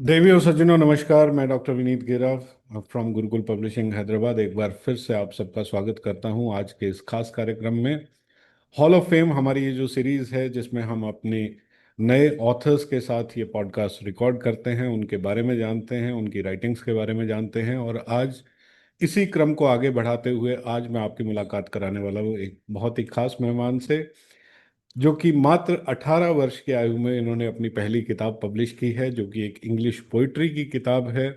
देवी और सज्जनों नमस्कार। मैं डॉक्टर विनीत गेरा फ्रॉम गुरुकुल पब्लिशिंग हैदराबाद एक बार फिर से आप सबका स्वागत करता हूं आज के इस खास कार्यक्रम में। हॉल ऑफ फेम हमारी ये जो सीरीज है जिसमें हम अपने नए ऑथर्स के साथ ये पॉडकास्ट रिकॉर्ड करते हैं, उनके बारे में जानते हैं, उनकी राइटिंग्स के बारे में जानते हैं। और आज इसी क्रम को आगे बढ़ाते हुए आज मैं आपकी मुलाकात कराने वाला हूँ एक बहुत ही खास मेहमान से, जो कि मात्र 18 वर्ष की आयु में इन्होंने अपनी पहली किताब पब्लिश की है, जो कि एक इंग्लिश पोइट्री की किताब है।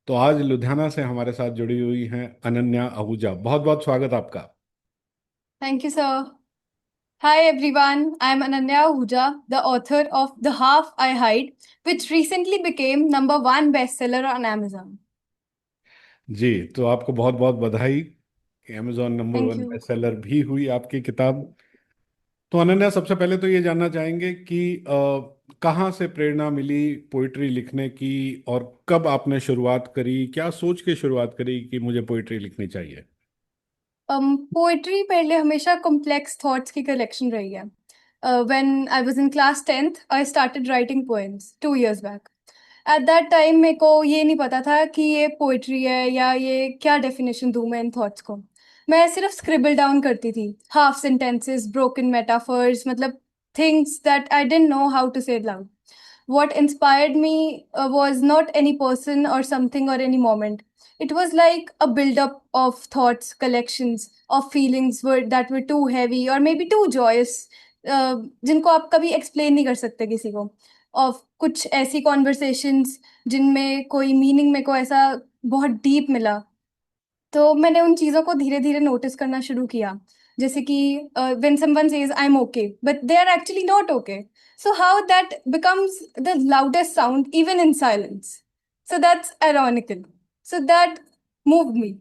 तो आज लुधियाना से हमारे साथ जुड़ी हुई हैं अनन्या आहूजा। बहुत बहुत स्वागत आपका। Thank you, sir. Hi, everyone. I'm Ananya Ahuja, the author of The Half I Hide, which recently became number one bestseller on Amazon. जी, तो आपको बहुत बहुत बधाई। Amazon number Thank one you. Bestseller भी हुई आपकी किताब। तो अनन्या, सबसे पहले तो ये जानना चाहेंगे कि कहाँ से प्रेरणा मिली पोइट्री लिखने की, और कब आपने शुरुआत करी, क्या सोच के शुरुआत करी कि मुझे पोइट्री लिखनी चाहिए। पोएट्री पहले हमेशा कॉम्प्लेक्स थॉट्स की कलेक्शन रही है. When I was in class 10th, I started writing poems 2 years back. At that time मेरे को ये नहीं पता था कि ये पोएट्री है या ये क्या डेफिनेशन दूं मैं इन थॉट्स को. मैं सिर्फ स्क्रिबल डाउन करती थी, हाफ सेंटेंसेस, ब्रोकन मेटाफर्स, मतलब things that I didn't know how to say loud. What inspired me was not any person or something or any moment. It was like a build-up of thoughts, collections of feelings that were too heavy or maybe too joyous, जिनको आप कभी explain नहीं कर सकते किसी को. और कुछ ऐसी कॉन्वर्सेशंस जिनमें कोई मीनिंग मेरे को ऐसा बहुत डीप मिला. तो मैंने उन चीज़ों को धीरे धीरे नोटिस करना शुरू किया. जैसे कि when someone says I am okay but they are actually not okay, so how that becomes the loudest sound even in silence. So that's ironical. So that moved me.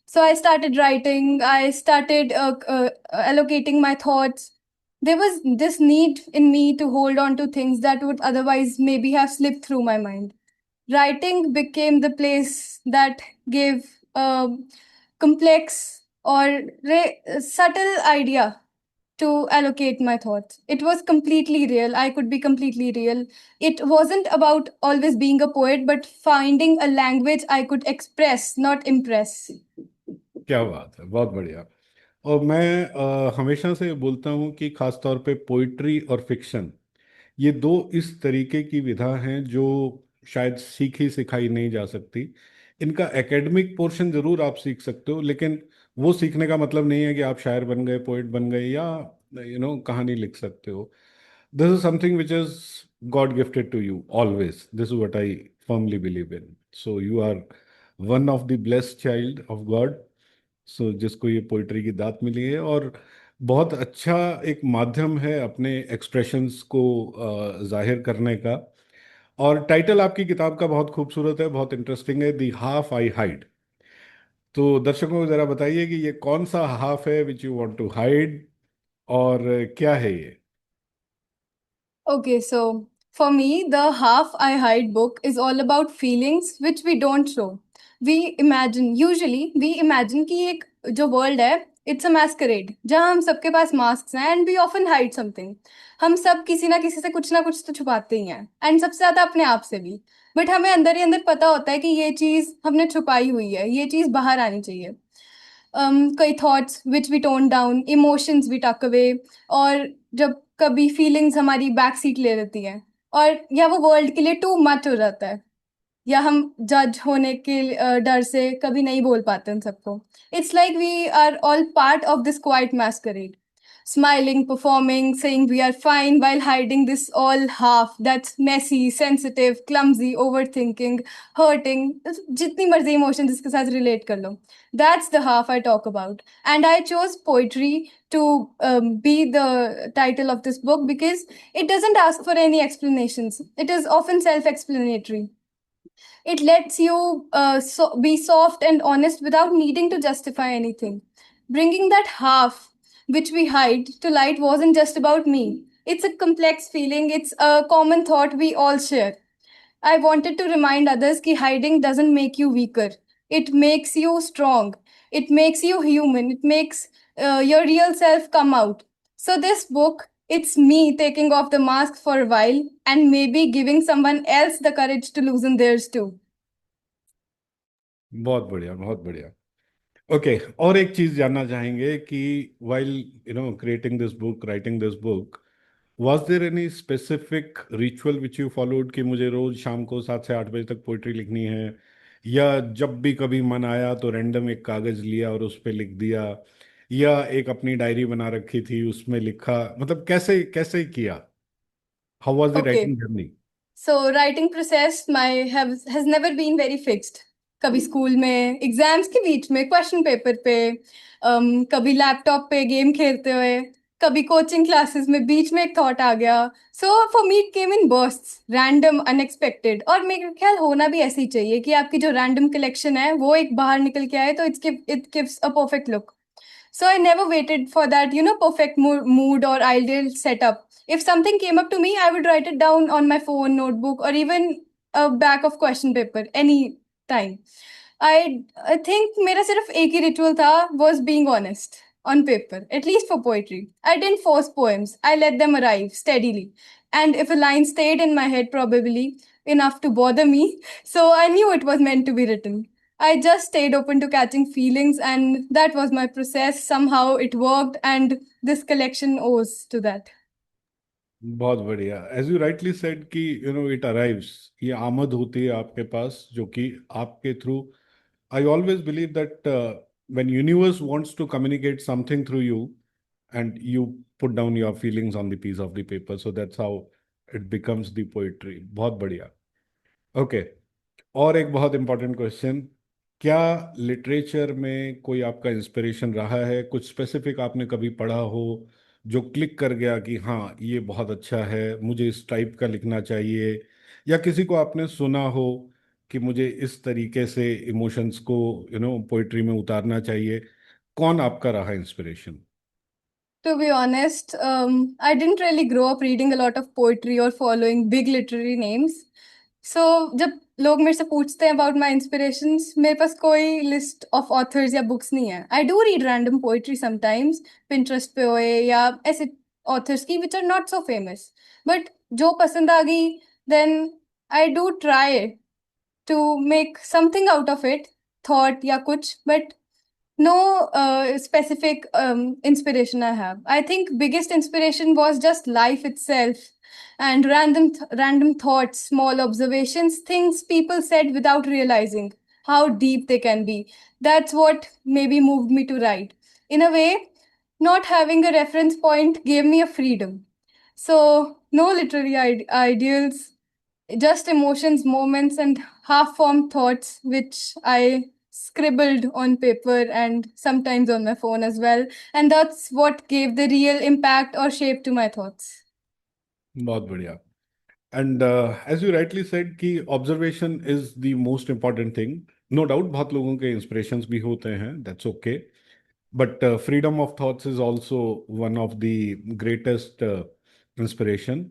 So I started writing, I started allocating my thoughts. There was this need in me to hold on to things that would otherwise maybe have slipped through my mind. Writing became the place that gave complex or subtle idea to allocate my thoughts. It was completely real. I could be completely real. It wasn't about always being a poet, but finding a language I could express, not impress. क्या बात है, बहुत बढ़िया। और मैं हमेशा से बोलता हूँ कि खास तौर पे पोइट्री और फिक्शन, ये दो इस तरीके की विधा हैं जो शायद सीखी सिखाई नहीं जा सकती। इनका एकेडमिक पोर्शन जरूर आप सीख सकते हो, लेकिन वो सीखने का मतलब नहीं है कि आप शायर बन गए, पोइट बन गए, या कहानी लिख सकते हो। This is something which is God gifted to you always. This is what I firmly believe in. So you are one of the blessed child of God, so जिसको ये पोइट्री की दात मिली है। और बहुत अच्छा एक माध्यम है अपने एक्सप्रेशंस को जाहिर करने का। और टाइटल आपकी किताब का बहुत खूबसूरत है, बहुत इंटरेस्टिंग है, दी हाफ आई हाइड। तो दर्शकों को जरा बताइए कि ये कौन सा हाफ है which you want to hide, और क्या है ये। Okay, so for me, the Half I Hide book is all about feelings which we don't show. We imagine कि एक जो वर्ल्ड है, इट्स अ मैस्करेड जहाँ हम सबके पास मास्क हैं and we often hide something. हम सब किसी ना कुछ तो छुपाते ही हैं, एंड सबसे ज्यादा अपने आप से भी. बट हमें अंदर ही अंदर पता होता है कि ये चीज हमने छुपाई हुई है, ये चीज बाहर आनी चाहिए. कई thoughts which we tone down, emotions we tuck away, और जब कभी फीलिंग्स हमारी बैक सीट ले लेती हैं, और या वो वर्ल्ड के लिए टू मच हो जाता है, या हम जज होने के डर से कभी नहीं बोल पाते उन सबको. It's like we are all part of this quiet masquerade, smiling, performing, saying we are fine while hiding this all half that's messy, sensitive, clumsy, overthinking, hurting. जितनी मर्जी इमोशन जिसके साथ रिलेट कर लो. That's the half I talk about. And I chose poetry to be the title of this book because it doesn't ask for any explanations. It is often self explanatory. It lets you be soft and honest without needing to justify anything. Bringing that half, which we hide, to light wasn't just about me. It's a complex feeling, it's a common thought we all share. I wanted to remind others that hiding doesn't make you weaker. It makes you strong. It makes you human. It makes your real self come out. So this book It's me taking off the mask for a while and maybe giving someone else the courage to loosen theirs too. बहुत बढ़िया, बहुत बढ़िया। Okay, और एक चीज जानना चाहेंगे कि while creating this book, writing this book, was there any specific ritual which you followed कि मुझे रोज शाम को 7 से 8 बजे तक पोइट्री लिखनी है, या जब भी कभी मन आया तो रैंडम एक कागज लिया और उस पे लिख दिया, या एक अपनी डायरी बना रखी थी उसमें लिखा, मतलब कैसे कैसे किया? How was the Okay. Writing journey? So writing process my have has never been very fixed. कभी स्कूल में एग्जाम्स के बीच में क्वेश्चन पेपर पे, कभी लैपटॉप पे गेम खेलते हुए, कभी कोचिंग क्लासेस में बीच में एक थॉट आ गया. So for me it came in bursts, random, unexpected. और मेरे ख्याल होना भी ऐसे ही चाहिए कि आपकी जो रैंडम कलेक्शन है वो एक बाहर निकल के आए तो it gives a perfect look. So I never waited for that, perfect mood or ideal setup. If something came up to me, I would write it down on my phone, notebook, or even a back of question paper any time. I think मेरा सिर्फ एक ही ritual था, was being honest on paper, at least for poetry. I didn't force poems. I let them arrive steadily. And if a line stayed in my head, probably enough to bother me, so I knew it was meant to be written. I just stayed open to catching feelings, and that was my process. Somehow it worked, and this collection owes to that. बहुत बढ़िया। As you rightly said कि it arrives, ये आमद होती है आपके पास जो कि आपके through. I always believe that when universe wants to communicate something through you and you put down your feelings on the piece of the paper, so that's how it becomes the poetry. बहुत बढ़िया। Okay, और एक बहुत important question, क्या literature में कोई आपका inspiration रहा है? कुछ स्पेसिफिक आपने कभी पढ़ा हो जो क्लिक कर गया कि हाँ ये बहुत अच्छा है, मुझे इस टाइप का लिखना चाहिए, या किसी को आपने सुना हो कि मुझे इस तरीके से इमोशंस को पोइट्री में उतारना चाहिए? कौन आपका रहा inspiration? To be honest, I didn't really grow up reading a lot of poetry or following big literary names. So जब लोग मेरे से पूछते हैं about my inspirations, मेरे पास कोई list of authors या books नहीं है. I do read random poetry sometimes, Pinterest पे होए या ऐसे authors की which are not so famous. But जो पसंद आ गई, then I do try to make something out of it, thought या कुछ, but no specific inspiration I have. I think biggest inspiration was just life itself and random thoughts, small observations, things people said without realizing how deep they can be. That's what maybe moved me to write. In a way, not having a reference point gave me a freedom. So no literary ideals, just emotions, moments, and half formed thoughts, which I scribbled on paper and sometimes on my phone as well. And that's what gave the real impact or shape to my thoughts. बहुत बढ़िया। And as you rightly said कि observation is the most important thing. No doubt बहुत लोगों के inspirations भी होते हैं, that's okay, but freedom of thoughts is also one of the greatest inspiration.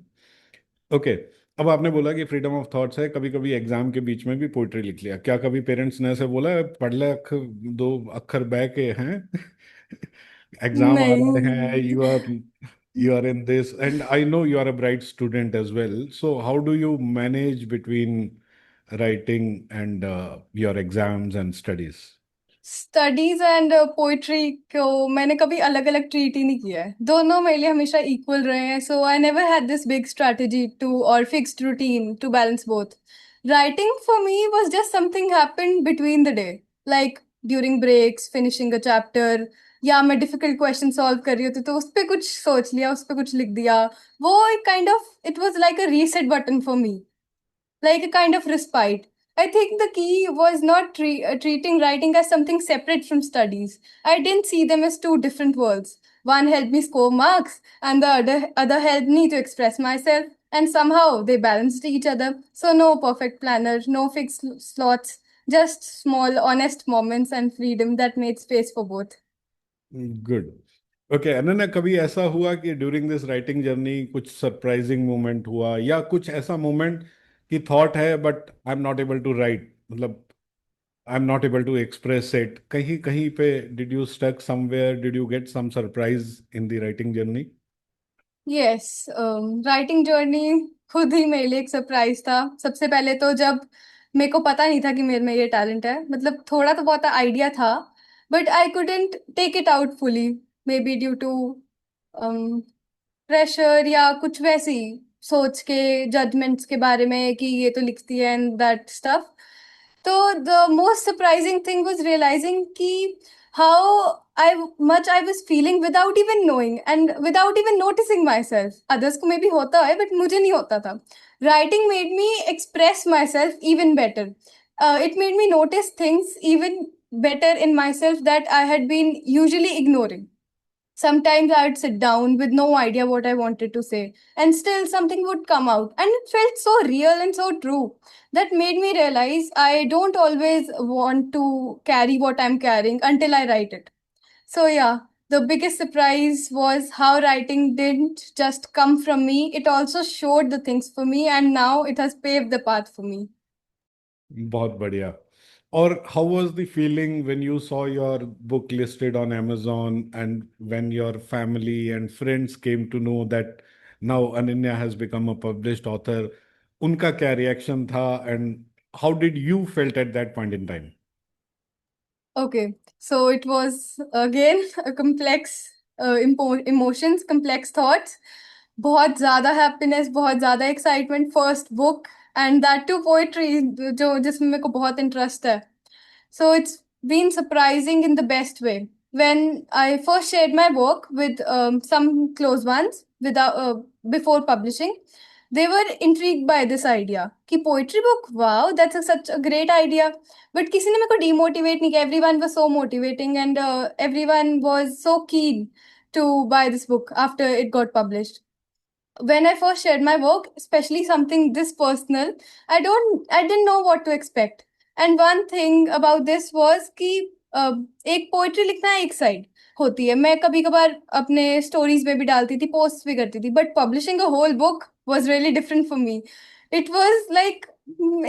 Okay, अब आपने बोला कि फ्रीडम ऑफ थॉट्स है, कभी कभी एग्जाम के बीच में भी पोइट्री लिख लिया, क्या कभी पेरेंट्स ने ऐसे बोला है, पढ़ ले दो अक्षर बह के हैं एग्जाम आ रहे हैं, नहीं. you are in this, and I know you are a bright student as well, so how do you manage between writing and your exams and studies? Studies and poetry को मैंने कभी अलग अलग ट्रीट ही नहीं किया है. दोनों मेरे लिए हमेशा इक्वल रहे हैं. So I never had this big strategy to और fixed routine to balance both. Writing for me was just something happened between the day, like during breaks, finishing a chapter, या मैं डिफिकल्ट क्वेश्चन सॉल्व कर रही होती तो उस पर कुछ सोच लिया, उस पर कुछ लिख दिया. वो एक kind of, it was like a reset button for me, like a kind of respite. I think the key was not treating writing as something separate from studies. I didn't see them as two different worlds. One helped me score marks, and the other helped me to express myself, and somehow they balanced each other. So, no perfect planner, no fixed slots, just small, honest moments and freedom that made space for both. Good. Okay Ananya, कभी ऐसा हुआ कि during this writing journey कुछ surprising moment हुआ, या कुछ ऐसा moment कि थॉट है but I am not able to write, मतलब I am not able to express it, कहीं कहीं पे did you stuck somewhere, did you get some surprise in the writing journey? Yes, writing journey खुद ही मेरे लिए एक सरप्राइज था। सबसे पहले तो जब मेरे को पता नहीं था कि मेरे में ये टैलेंट है, मतलब थोड़ा तो बहुत आइडिया था, but I couldn't take it out fully, maybe due to pressure या कुछ वैसी सोच के, जजमेंट्स के बारे में कि ये तो लिखती है एंड दैट स्टफ। तो the most surprising thing was realising कि how I much I was feeling without even knowing and without even noticing myself. Others को मे बी होता है बट मुझे नहीं होता था। Writing made me express my self even better. It made me notice things even better in myself that I had been usually ignoring. Sometimes I'd sit down with no idea what I wanted to say, and still something would come out, and it felt so real and so true. That made me realize I don't always want to carry what I'm carrying until I write it. So, yeah, the biggest surprise was how writing didn't just come from me, it also showed the things for me, and now it has paved the path for me. बहुत बढ़िया. और how was the feeling when you saw your book listed on Amazon and when your family and friends came to know that now Ananya has become a published author? उनका क्या reaction था and how did you felt at that point in time? Okay, so it was again a complex emotions, complex thoughts. बहुत ज़्यादा happiness, बहुत ज़्यादा excitement, first book and that too poetry जो जिसमें मेरे को बहुत interest है. So it's been surprising in the best way. When I first shared my work with some close ones without before publishing, they were intrigued by this idea कि poetry book, wow, that's such a great idea. But किसी ने मेरे को demotivate नहीं किया. Everyone was so motivating and everyone was so keen to buy this book after it got published. When I first shared my work, especially something this personal, I didn't know what to expect. And one thing about this was कि एक poetry लिखना एक side होती है, मैं कभी कभार अपने स्टोरीज में भी डालती थी, पोस्ट भी करती थी, but publishing a whole book was really different for me. It was like,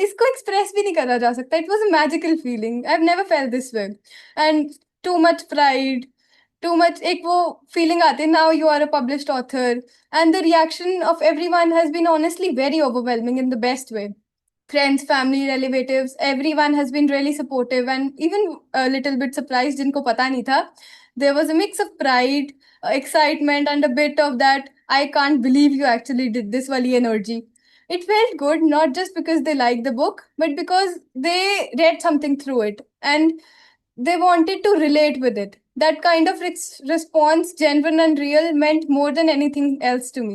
इसको एक्सप्रेस भी नहीं करा जा सकता. It was a magical feeling. I have never felt this way. And too much pride, too much एक वो feeling आती है, now you are a published author. And the reaction of everyone has been honestly very overwhelming in the best way. Friends, family, relatives, everyone has been really supportive and even a little bit surprised. जिनको पता नहीं था. There was a mix of pride, excitement, and a bit of that I can't believe you actually did this wali energy. It felt good not just because they liked the book, but because they read something through it and they wanted to relate with it. That kind of response, genuine and real, meant more than anything else to me.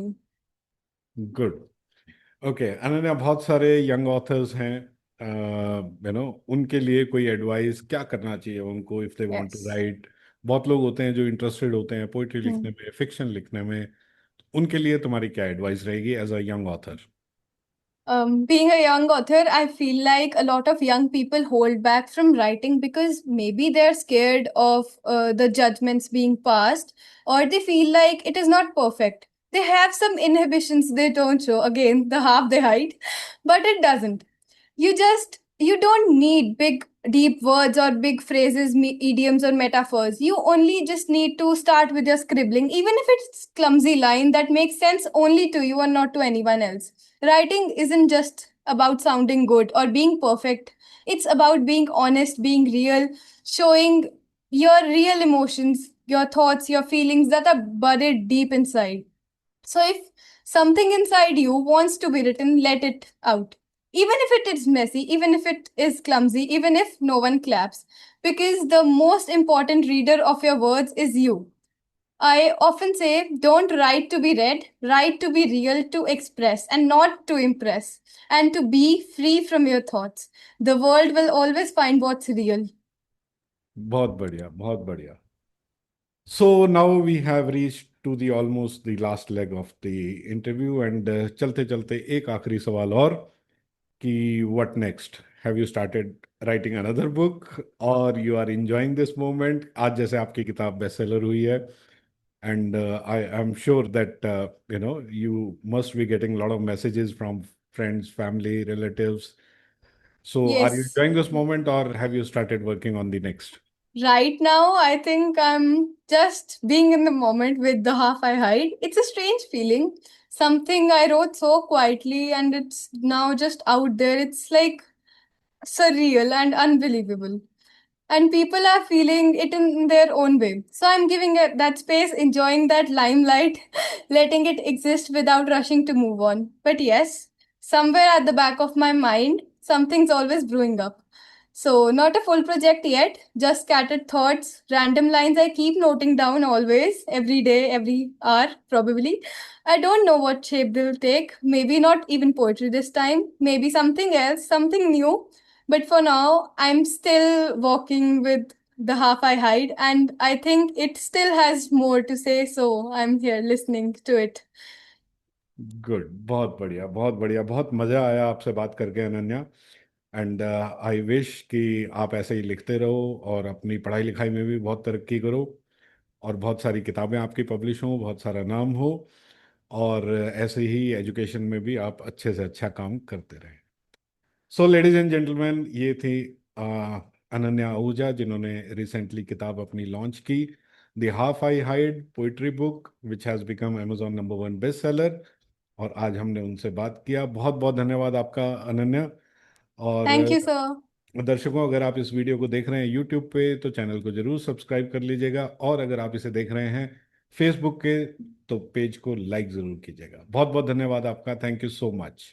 Good. Okay Ananya, बहुत सारे young authors हैं, उनके लिए कोई advice क्या करना चाहिए उनको if they want to Yes. Right? बहुत लोग होते हैं जो इंटरेस्टेड होते हैं पोइट्री लिखने Hmm. में, फिक्शन लिखने में. उनके लिए तुम्हारी क्या एडवाइस रहेगी as a young author? Being a young author, I feel like a lot of young people hold back from writing because maybe they're scared of the judgments being passed, or they feel like it is not perfect. They have some inhibitions they don't show. Again, the half they hide, but it doesn't. You don't need big deep words or big phrases, idioms or metaphors. You only just need to start with your scribbling, even if it's clumsy line that makes sense only to you and not to anyone else. Writing isn't just about sounding good or being perfect. It's about being honest, being real, showing your real emotions, your thoughts, your feelings that are buried deep inside. So if something inside you wants to be written, let it out. Even if it is messy, even if it is clumsy, even if no one claps. Because the most important reader of your words is you. I often say, don't write to be read, write to be real, to express, and not to impress, and to be free from your thoughts. The world will always find what's real. बहुत बढ़िया, बहुत बढ़िया. So now we have reached to the almost the last leg of the interview and चलते चलते एक आखिरी सवाल और कि what next? Have you started writing another book or you are enjoying this moment? आज जैसे आपकी किताब bestseller हुई है and I am sure that you must be getting a lot of messages from friends, family, relatives. So are you Yes. enjoying this moment or have you started working on the next? Right now, I think I'm just being in the moment with the half I hide. It's a strange feeling. Something I wrote so quietly and it's now just out there. It's like surreal and unbelievable. And people are feeling it in their own way. So I'm giving it that space, enjoying that limelight, letting it exist without rushing to move on. But yes, somewhere at the back of my mind, something's always brewing up. So, not a full project yet, just scattered thoughts, random lines I keep noting down always, every day, every hour, probably. I don't know what shape they'll take. Maybe not even poetry this time, maybe something else, something new. But for now, I'm still walking with the half I hide, and I think it still has more to say, so I'm here listening to it. Good, बहुत बढ़िया, बहुत बढ़िया, बहुत मज़ा आया आपसे बात करके अनन्या। एंड आई विश कि आप ऐसे ही लिखते रहो और अपनी पढ़ाई लिखाई में भी बहुत तरक्की करो, और बहुत सारी किताबें आपकी पब्लिश हों, बहुत सारा नाम हो, और ऐसे ही एजुकेशन में भी आप अच्छे से अच्छा काम करते रहें। सो लेडीज एंड जेंटलमैन, ये थी uh, अनन्या आहूजा, जिन्होंने रिसेंटली किताब अपनी लॉन्च की, the half I hide poetry book which has become Amazon number 1 best seller. और आज हमने उनसे बात किया। बहुत बहुत धन्यवाद आपका अनन्या। और Thank you, sir. दर्शकों, अगर आप इस वीडियो को देख रहे हैं यूट्यूब पे तो चैनल को जरूर सब्सक्राइब कर लीजिएगा, और अगर आप इसे देख रहे हैं फेसबुक के तो पेज को लाइक ज़रूर कीजिएगा। बहुत बहुत धन्यवाद आपका। Thank you so much.